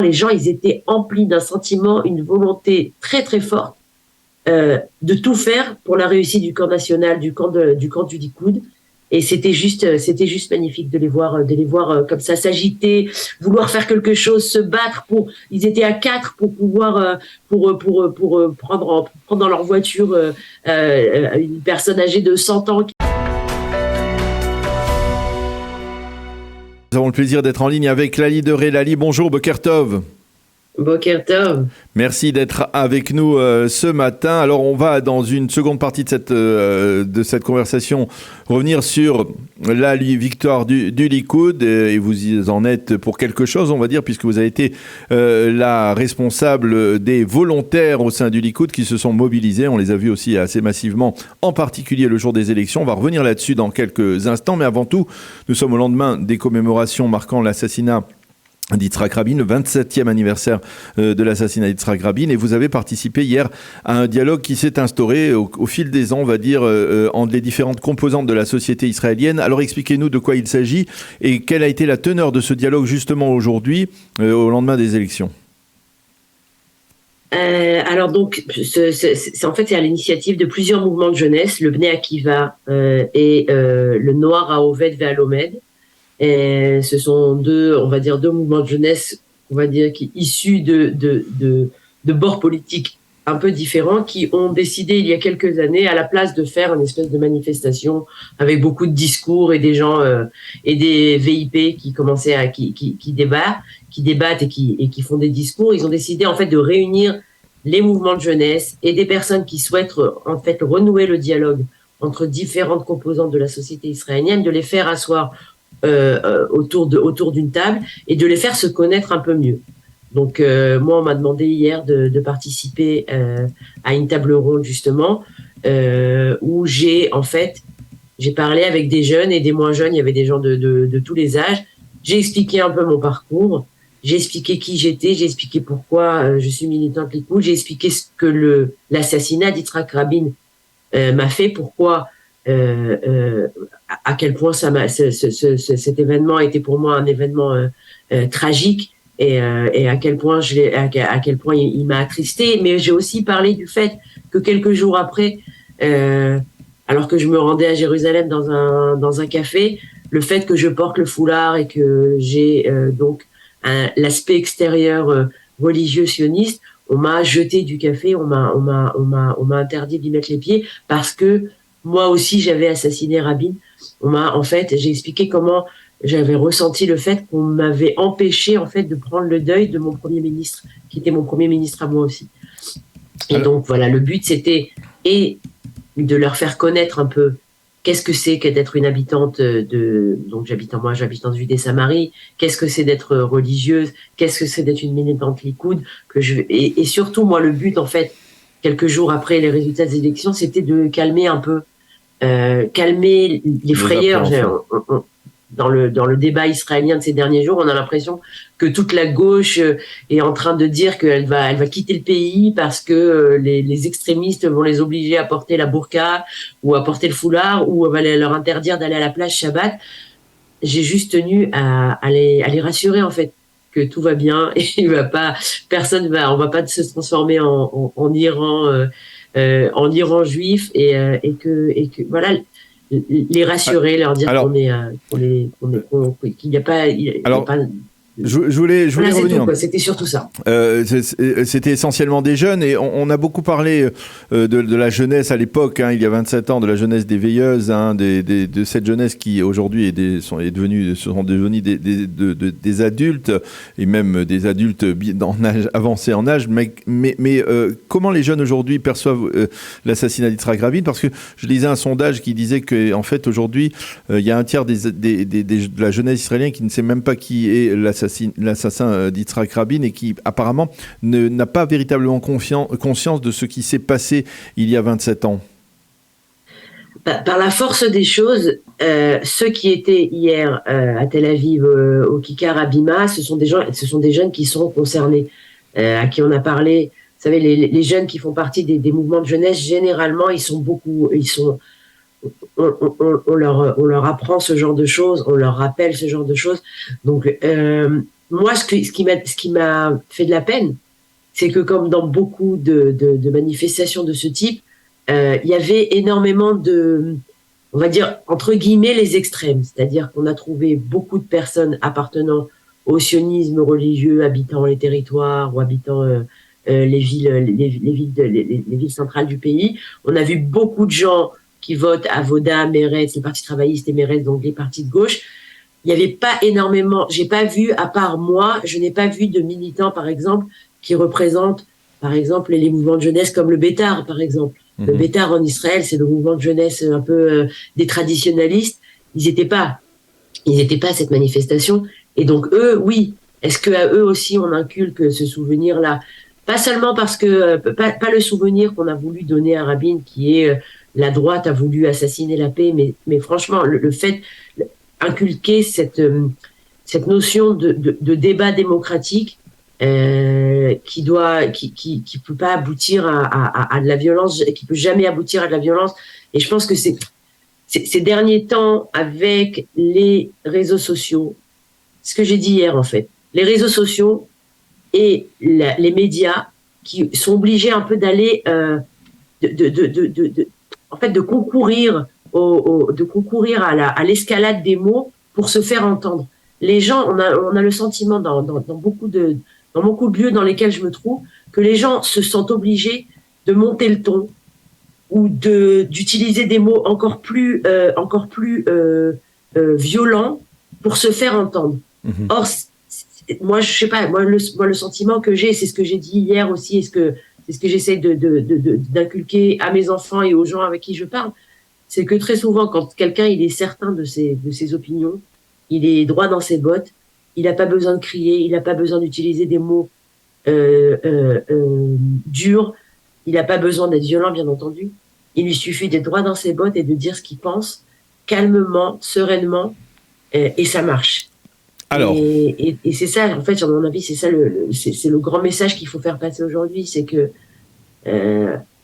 les gens, ils étaient emplis d'un sentiment, une volonté très très forte de tout faire pour la réussite du camp national, du camp du Likoud. Et c'était juste magnifique de les voir comme ça s'agiter, vouloir faire quelque chose, se battre pour. Ils étaient à 4 pour pouvoir prendre dans leur voiture une personne âgée de 100 ans. Nous avons le plaisir d'être en ligne avec Lali Deray. Lali, bonjour, Boker Tov. Boker Tov. Merci d'être avec nous ce matin. Alors, on va, dans une seconde partie de cette conversation, revenir sur la victoire du Likoud. Et vous en êtes pour quelque chose, on va dire, puisque vous avez été la responsable des volontaires au sein du Likoud qui se sont mobilisés. On les a vus aussi assez massivement, en particulier le jour des élections. On va revenir là-dessus dans quelques instants. Mais avant tout, nous sommes au lendemain des commémorations marquant l'assassinat d'Yitzhak Rabin, le 27e anniversaire de l'assassinat d'Yitzhak Rabin, et vous avez participé hier à un dialogue qui s'est instauré au fil des ans, on va dire, entre les différentes composantes de la société israélienne. Alors expliquez-nous de quoi il s'agit et quelle a été la teneur de ce dialogue justement aujourd'hui, au lendemain des élections. Alors donc, c'est à l'initiative de plusieurs mouvements de jeunesse, le Bnei Akiva et le Noar HaOved VeHaLomed. Et ce sont deux mouvements de jeunesse, qui issus de bords politiques un peu différents, qui ont décidé il y a quelques années, à la place de faire une espèce de manifestation avec beaucoup de discours et des gens et des VIP qui commençaient qui débattent et qui font des discours, ils ont décidé en fait de réunir les mouvements de jeunesse et des personnes qui souhaitent en fait renouer le dialogue entre différentes composantes de la société israélienne, de les faire asseoir autour d'une table et de les faire se connaître un peu mieux. Donc moi, on m'a demandé hier de participer à une table ronde justement où j'ai parlé avec des jeunes et des moins jeunes. Il y avait des gens de tous les âges. J'ai expliqué un peu mon parcours. J'ai expliqué qui j'étais. J'ai expliqué pourquoi je suis militante Likoud. J'ai expliqué ce que l'assassinat d'Yitzhak Rabin m'a fait. Pourquoi à quel point cet événement a été pour moi un événement tragique et à quel point il m'a attristé. Mais j'ai aussi parlé du fait que quelques jours après, alors que je me rendais à Jérusalem dans un café, le fait que je porte le foulard et que j'ai l'aspect extérieur religieux sioniste, on m'a jeté du café, on m'a interdit d'y mettre les pieds parce que moi aussi j'avais assassiné Rabin. J'ai expliqué comment j'avais ressenti le fait qu'on m'avait empêché en fait de prendre le deuil de mon premier ministre, qui était mon premier ministre à moi aussi. Et donc voilà, le but c'était de leur faire connaître un peu qu'est-ce que c'est que d'être une habitante j'habite en Judée-Samarie, qu'est-ce que c'est d'être religieuse, qu'est-ce que c'est d'être une militante Likoud, et surtout moi le but en fait quelques jours après les résultats des élections, c'était de calmer un peu calmer les frayeurs. Dans le débat israélien de ces derniers jours, on a l'impression que toute la gauche est en train de dire qu'elle va quitter le pays parce que les extrémistes vont les obliger à porter la burqa ou à porter le foulard ou va leur interdire d'aller à la plage Shabbat. J'ai juste tenu à les rassurer en fait que tout va bien et on va pas se transformer en Iran juif et que voilà, les rassurer, leur dire qu'il n'y a pas. Je voulais revenir. C'était surtout ça. C'était essentiellement des jeunes et on a beaucoup parlé de la jeunesse à l'époque, il y a 27 ans, de la jeunesse des veilleuses, de cette jeunesse qui aujourd'hui sont devenus des adultes et même des adultes avancés en âge. Mais comment les jeunes aujourd'hui perçoivent l'assassinat d'Yitzhak Rabin? Parce que je lisais un sondage qui disait que en fait aujourd'hui il y a un tiers de la jeunesse israélienne qui ne sait même pas qui est l'assassin d'Yitzhak Rabin et qui apparemment n'a pas véritablement conscience de ce qui s'est passé il y a 27 ans. Par la force des choses, ceux qui étaient hier à Tel Aviv au Kikar Habima, ce sont des jeunes qui sont concernés, à qui on a parlé. Vous savez, les jeunes qui font partie des mouvements de jeunesse, généralement, on leur apprend ce genre de choses, on leur rappelle ce genre de choses. Donc, moi, ce qui m'a fait de la peine, c'est que comme dans beaucoup de manifestations de ce type, il y avait énormément on va dire, entre guillemets, les extrêmes. C'est-à-dire qu'on a trouvé beaucoup de personnes appartenant au sionisme religieux, habitant les territoires ou habitant les villes centrales du pays. On a vu beaucoup de gens qui votent à Voda, Meretz, le Parti travailliste et Meretz, donc les partis de gauche. Il n'y avait pas énormément, j'ai pas vu, à part moi, je n'ai pas vu de militants, par exemple, qui représentent, par exemple, les mouvements de jeunesse comme le Bétar, par exemple. Le Bétar en Israël, c'est le mouvement de jeunesse un peu des traditionalistes. Ils n'étaient pas à cette manifestation. Et donc eux, oui. Est-ce que à eux aussi on inculque ce souvenir-là? Pas seulement parce que pas le souvenir qu'on a voulu donner à Rabin, qui est la droite a voulu assassiner la paix, mais franchement le fait inculquer cette notion de débat démocratique qui peut pas aboutir à de la violence, qui peut jamais aboutir à de la violence. Et je pense que ces derniers temps, avec les réseaux sociaux, ce que j'ai dit hier en fait, les réseaux sociaux et les médias qui sont obligés un peu d'aller en fait de concourir à l'escalade des mots pour se faire entendre. Les gens, on a le sentiment dans beaucoup de lieux dans lesquels je me trouve, que les gens se sentent obligés de monter le ton ou d'utiliser des mots encore plus violents pour se faire entendre. Or, moi, je sais pas, moi le sentiment que j'ai, c'est ce que j'ai dit hier aussi, et c'est ce que j'essaie d'inculquer à mes enfants et aux gens avec qui je parle, c'est que très souvent, quand quelqu'un il est certain de ses opinions, il est droit dans ses bottes, il n'a pas besoin de crier, il n'a pas besoin d'utiliser des mots durs, il n'a pas besoin d'être violent, bien entendu. Il lui suffit d'être droit dans ses bottes et de dire ce qu'il pense, calmement, sereinement, et ça marche. Alors. Et c'est ça, en fait, à mon avis, c'est ça c'est le grand message qu'il faut faire passer aujourd'hui, c'est que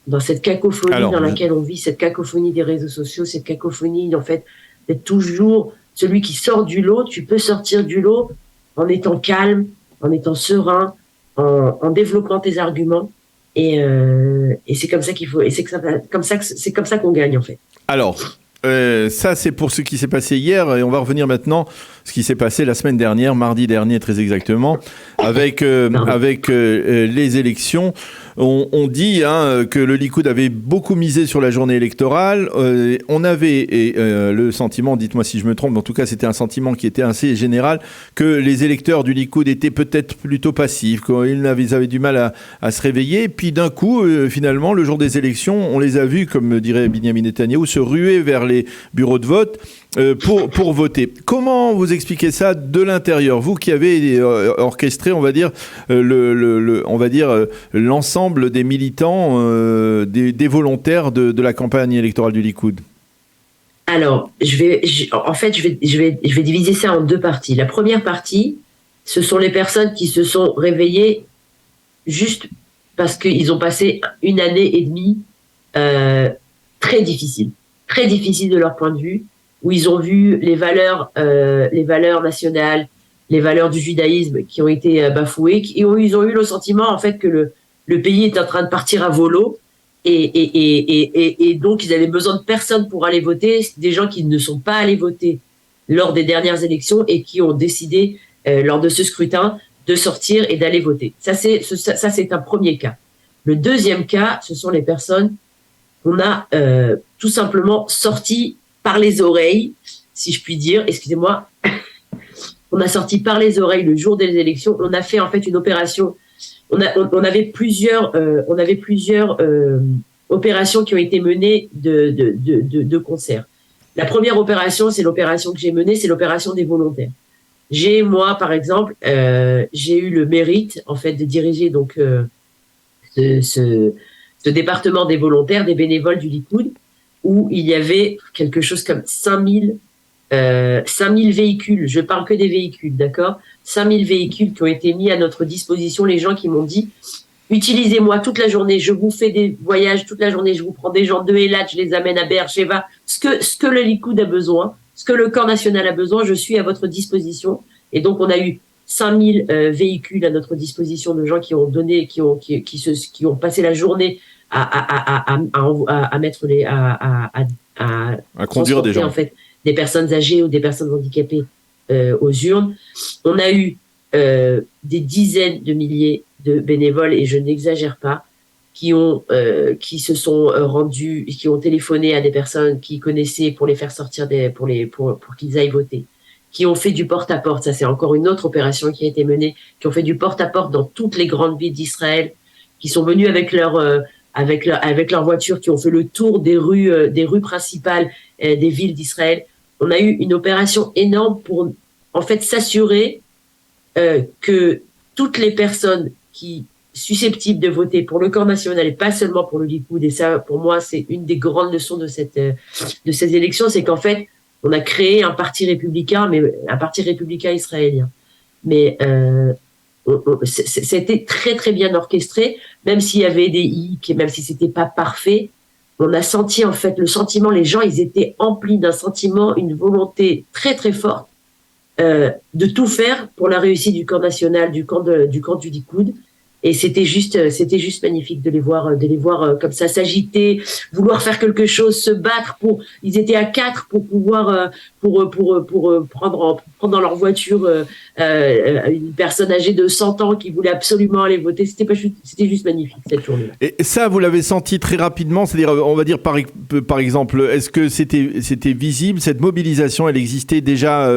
dans cette cacophonie dans laquelle on vit, cette cacophonie des réseaux sociaux, cette cacophonie, en fait, d'être toujours celui qui sort du lot, tu peux sortir du lot en étant calme, en étant serein, en développant tes arguments, et c'est comme ça qu'il faut, et c'est comme ça qu'on gagne en fait. Alors, ça c'est pour ce qui s'est passé hier, et on va revenir maintenant ce qui s'est passé la semaine dernière, mardi dernier très exactement, avec les élections. On dit que le Likoud avait beaucoup misé sur la journée électorale. On avait le sentiment, dites-moi si je me trompe, mais en tout cas c'était un sentiment qui était assez général, que les électeurs du Likoud étaient peut-être plutôt passifs, qu'ils avaient du mal à se réveiller. Et puis d'un coup, finalement, le jour des élections, on les a vus, comme dirait Binyamin Netanyahou, se ruer vers les bureaux de vote pour voter. Comment vous expliquez ça de l'intérieur, vous qui avez orchestré, on va dire, l'ensemble des militants, des volontaires de la campagne électorale du Likoud? Alors, je vais diviser ça en deux parties. La première partie, ce sont les personnes qui se sont réveillées juste parce qu'ils ont passé une année et demie très difficile de leur point de vue, où ils ont vu les valeurs nationales, les valeurs du judaïsme qui ont été bafouées, ils ont eu le sentiment en fait que le pays est en train de partir à volo, et donc ils avaient besoin de personne pour aller voter, des gens qui ne sont pas allés voter lors des dernières élections et qui ont décidé lors de ce scrutin de sortir et d'aller voter. Ça c'est un premier cas. Le deuxième cas, ce sont les personnes qu'on a tout simplement sorties par les oreilles, si je puis dire, excusez-moi, on a sorti par les oreilles le jour des élections. On a fait en fait une opération. On avait plusieurs opérations qui ont été menées de concert. La première opération, c'est l'opération que j'ai menée, c'est l'opération des volontaires. Moi, par exemple, j'ai eu le mérite en fait de diriger donc ce département des volontaires, des bénévoles du Likoud, où il y avait quelque chose comme 5000 véhicules. Je parle que des véhicules, d'accord? 5000 véhicules qui ont été mis à notre disposition. Les gens qui m'ont dit, utilisez-moi toute la journée, je vous fais des voyages toute la journée, je vous prends des gens de Eilat, je les amène à Be'er-Sheva. Ce que le Likoud a besoin, ce que le camp national a besoin, je suis à votre disposition. Et donc, on a eu 5000 véhicules à notre disposition de gens qui ont donné, qui ont passé la journée à mettre à conduire des gens, en fait, des personnes âgées ou des personnes handicapées aux urnes. On a eu des dizaines de milliers de bénévoles, et je n'exagère pas, qui se sont rendus, qui ont téléphoné à des personnes qu'ils connaissaient pour les faire sortir pour qu'ils aillent voter, qui ont fait du porte-à-porte. Ça, c'est encore une autre opération qui a été menée, qui ont fait du porte-à-porte dans toutes les grandes villes d'Israël, qui sont venus avec leur voiture, qui ont fait le tour des rues principales des villes d'Israël. On a eu une opération énorme pour, en fait, s'assurer que toutes les personnes qui susceptibles de voter pour le camp national et pas seulement pour le Likoud, et ça, pour moi, c'est une des grandes leçons de ces élections, c'est qu'en fait, on a créé un parti républicain, mais un parti républicain israélien. Mais c'était très très bien orchestré, même s'il y avait des hicks, même si c'était pas parfait. On a senti en fait le sentiment, les gens, ils étaient emplis d'un sentiment, une volonté très très forte de tout faire pour la réussite du camp national, du camp du Likoud. Et c'était juste magnifique de les voir comme ça s'agiter, vouloir faire quelque chose, se battre ils étaient à 4 pour pouvoir, pour prendre dans leur voiture, une personne âgée de 100 ans qui voulait absolument aller voter. C'était juste magnifique, cette journée. Et ça, vous l'avez senti très rapidement, c'est-à-dire, on va dire par exemple, est-ce que c'était visible, cette mobilisation, elle existait déjà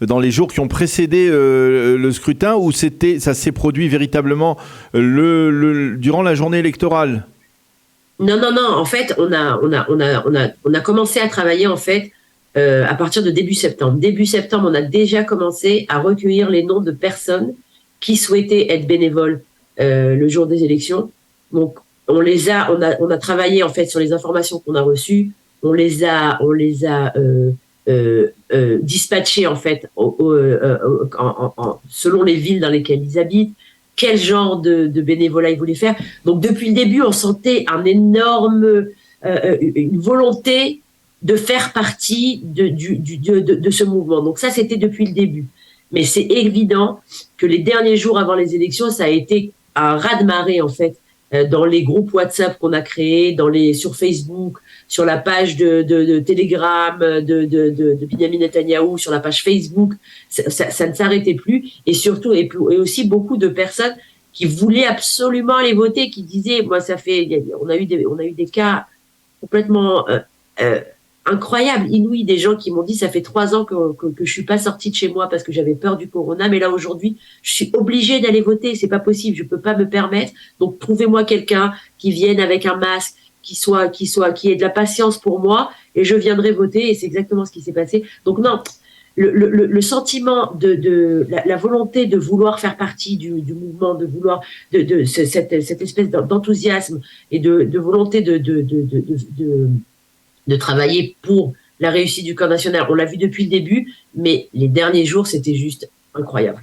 dans les jours qui ont précédé le scrutin, ou ça s'est produit véritablement durant la journée électorale? Non. En fait, on a commencé à travailler en fait à partir de début septembre. Début septembre, on a déjà commencé à recueillir les noms de personnes qui souhaitaient être bénévoles le jour des élections. Donc, on a travaillé en fait sur les informations qu'on a reçues. On les a dispatchées en fait selon les villes dans lesquelles ils habitent. Quel genre de bénévolat ils voulaient faire. Donc, depuis le début, on sentait une volonté de faire partie de ce mouvement. Donc, ça, c'était depuis le début. Mais c'est évident que les derniers jours avant les élections, ça a été un raz-de-marée, en fait, dans les groupes WhatsApp qu'on a créés, sur Facebook, sur la page de Telegram de Benjamin Netanyahou, sur la page Facebook, ça ne s'arrêtait plus. Et surtout, et aussi beaucoup de personnes qui voulaient absolument aller voter, qui disaient, moi, on a eu des cas complètement incroyables, inouïs, des gens qui m'ont dit, ça fait 3 ans que je suis pas sortie de chez moi parce que j'avais peur du corona, mais là aujourd'hui, je suis obligée d'aller voter, c'est pas possible, je peux pas me permettre. Donc trouvez-moi quelqu'un qui vienne avec un masque, qui ait de la patience pour moi, et je viendrai voter. Et c'est exactement ce qui s'est passé. Donc non, le sentiment la volonté de vouloir faire partie du mouvement, de vouloir cette espèce d'enthousiasme et de volonté de travailler pour la réussite du camp national. On l'a vu depuis le début, mais les derniers jours, c'était juste incroyable.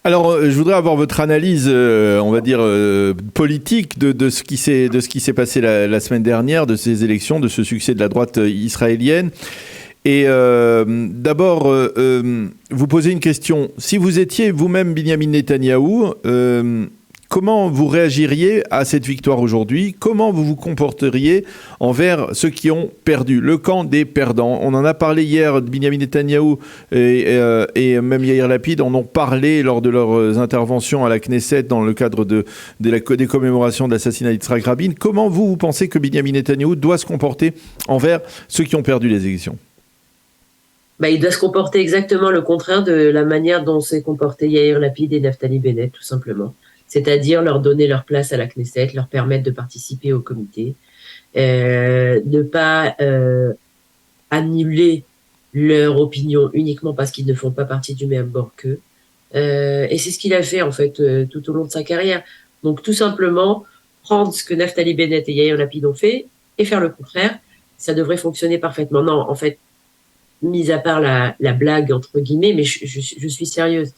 Alors, je voudrais avoir votre analyse, on va dire, politique de ce qui s'est passé la semaine dernière, de ces élections, de ce succès de la droite israélienne. Et d'abord, vous posez une question. Si vous étiez vous-même Benjamin Netanyahou, comment vous réagiriez à cette victoire aujourd'hui? Comment vous vous comporteriez envers ceux qui ont perdu, le camp des perdants? On en a parlé hier, Benjamin Netanyahou et même Yair Lapid en ont parlé lors de leurs interventions à la Knesset dans le cadre des commémorations de l'assassinat d'Yitzhak Rabin. Comment vous pensez que Benjamin Netanyahou doit se comporter envers ceux qui ont perdu les élections? Il doit se comporter exactement le contraire de la manière dont s'est comporté Yair Lapid et Naftali Bennett, tout simplement. C'est-à-dire leur donner leur place à la Knesset, leur permettre de participer au comité, ne pas annuler leur opinion uniquement parce qu'ils ne font pas partie du même bord qu'eux. Et c'est ce qu'il a fait, en fait, tout au long de sa carrière. Donc, tout simplement, prendre ce que Naftali Bennett et Yair Lapid ont fait et faire le contraire, ça devrait fonctionner parfaitement. Non, en fait, mis à part la blague, entre guillemets, mais je suis sérieuse.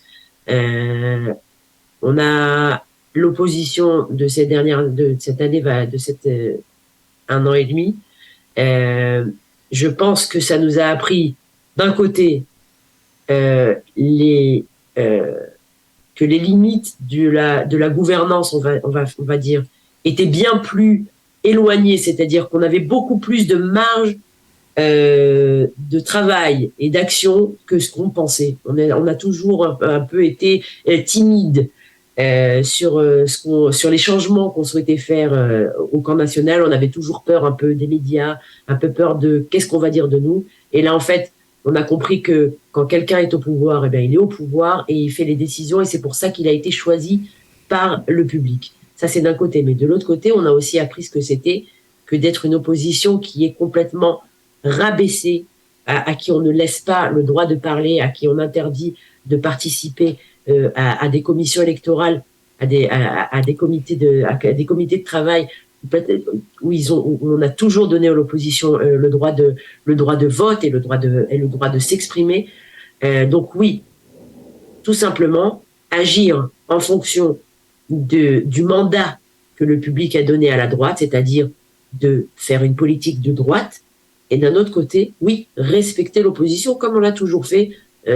On a l'opposition de cette année, un an et demi. Je pense que ça nous a appris, d'un côté, que les limites de la gouvernance, on va dire, étaient bien plus éloignées, c'est-à-dire qu'on avait beaucoup plus de marge de travail et d'action que ce qu'on pensait. On a toujours un peu été timide sur les changements qu'on souhaitait faire au camp national. On avait toujours peur un peu des médias, un peu peur de qu'est-ce qu'on va dire de nous. Et là, en fait, on a compris que quand quelqu'un est au pouvoir, eh bien, il est au pouvoir et il fait les décisions, et c'est pour ça qu'il a été choisi par le public. Ça, c'est d'un côté. Mais de l'autre côté, on a aussi appris ce que c'était que d'être une opposition qui est complètement rabaissée, à qui on ne laisse pas le droit de parler, à qui on interdit de participer à des commissions électorales, à des comités de travail où on a toujours donné à l'opposition le droit de vote et le droit de s'exprimer. Donc oui, tout simplement agir en fonction du mandat que le public a donné à la droite, c'est-à-dire de faire une politique de droite, et d'un autre côté, oui, respecter l'opposition comme on l'a toujours fait.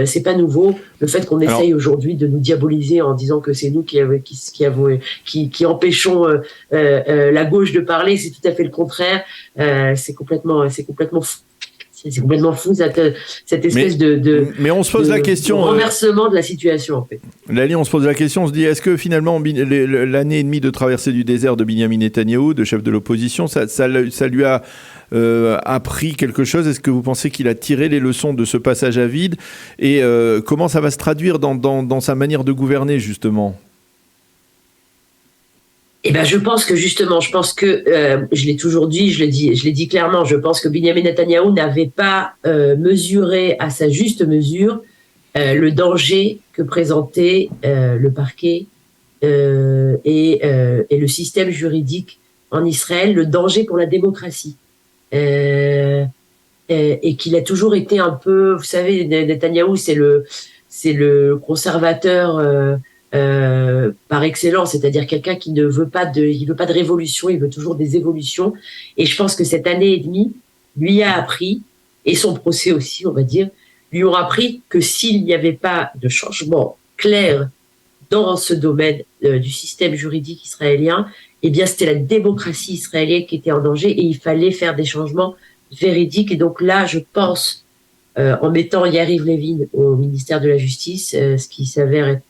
C'est pas nouveau. Le fait qu'on essaye aujourd'hui de nous diaboliser en disant que c'est nous qui empêchons la gauche de parler, c'est tout à fait le contraire. C'est complètement fou. C'est complètement fou cette espèce mais on se pose la question, de renversement de la situation, en fait. Lali, on se pose la question, on se dit, est-ce que finalement l'année et demie de traversée du désert de Binyamin Netanyahou, de chef de l'opposition, ça lui a appris quelque chose? Est-ce que vous pensez qu'il a tiré les leçons de ce passage à vide? Et comment ça va se traduire dans sa manière de gouverner, justement? Eh ben, je pense que je l'ai toujours dit, je l'ai dit clairement, je pense que Binyamin Netanyahou n'avait pas mesuré à sa juste mesure le danger que présentait le parquet et le système juridique en Israël, le danger pour la démocratie. Et qu'il a toujours été un peu, vous savez, Netanyahou, c'est le conservateur par excellence, c'est-à-dire quelqu'un qui ne veut pas de révolution, il veut toujours des évolutions. Et je pense que cette année et demie lui a appris, et son procès aussi, on va dire, lui ont appris que s'il n'y avait pas de changement clair dans ce domaine du système juridique israélien, eh bien c'était la démocratie israélienne qui était en danger et il fallait faire des changements véridiques. Et donc là, je pense, en mettant Yariv Levin au ministère de la Justice, ce qui s'avère être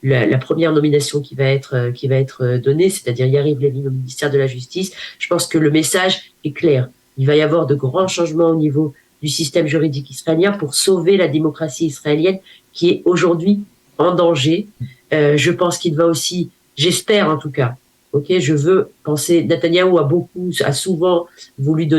la première nomination qui va être donnée, c'est-à-dire Yariv Levin au ministère de la Justice, je pense que le message est clair. Il va y avoir de grands changements au niveau du système juridique israélien pour sauver la démocratie israélienne qui est aujourd'hui en danger. Je pense qu'il va aussi, j'espère en tout cas, je veux penser, Netanyahou a souvent voulu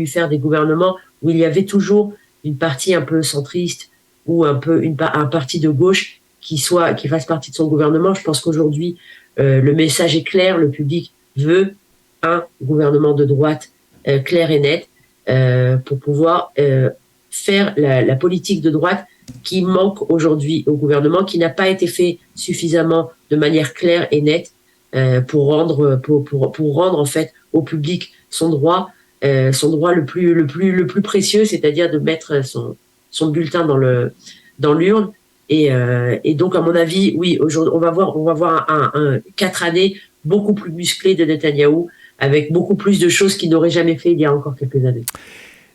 faire des gouvernements où il y avait toujours une partie un peu centriste ou un parti de gauche qui fasse partie de son gouvernement. Je pense qu'aujourd'hui, le message est clair, le public veut un gouvernement de droite clair et net pour pouvoir faire la politique de droite qui manque aujourd'hui au gouvernement, qui n'a pas été fait suffisamment de manière claire et nette pour rendre en fait au public son droit le plus précieux, c'est-à-dire de mettre son bulletin dans l'urne. Et donc à mon avis, oui, aujourd'hui on va voir un 4 années beaucoup plus musclé de Netanyahou, avec beaucoup plus de choses qu'il n'aurait jamais fait il y a encore quelques années.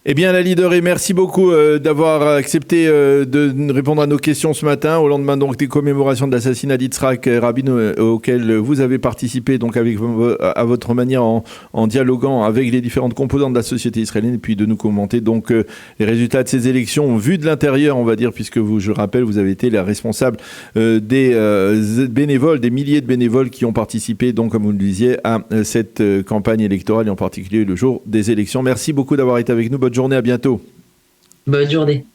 Eh bien, la leader, et merci beaucoup d'avoir accepté de répondre à nos questions ce matin, au lendemain donc des commémorations de l'assassinat d'Yitzhak Rabin, auquel vous avez participé donc à votre manière en dialoguant avec les différentes composantes de la société israélienne, et puis de nous commenter donc les résultats de ces élections vus de l'intérieur, on va dire, puisque je rappelle, vous avez été la responsable des bénévoles, des milliers de bénévoles qui ont participé, donc comme vous le disiez, à cette campagne électorale, et en particulier le jour des élections. Merci beaucoup d'avoir été avec nous. Bonne journée, à bientôt. Bonne journée.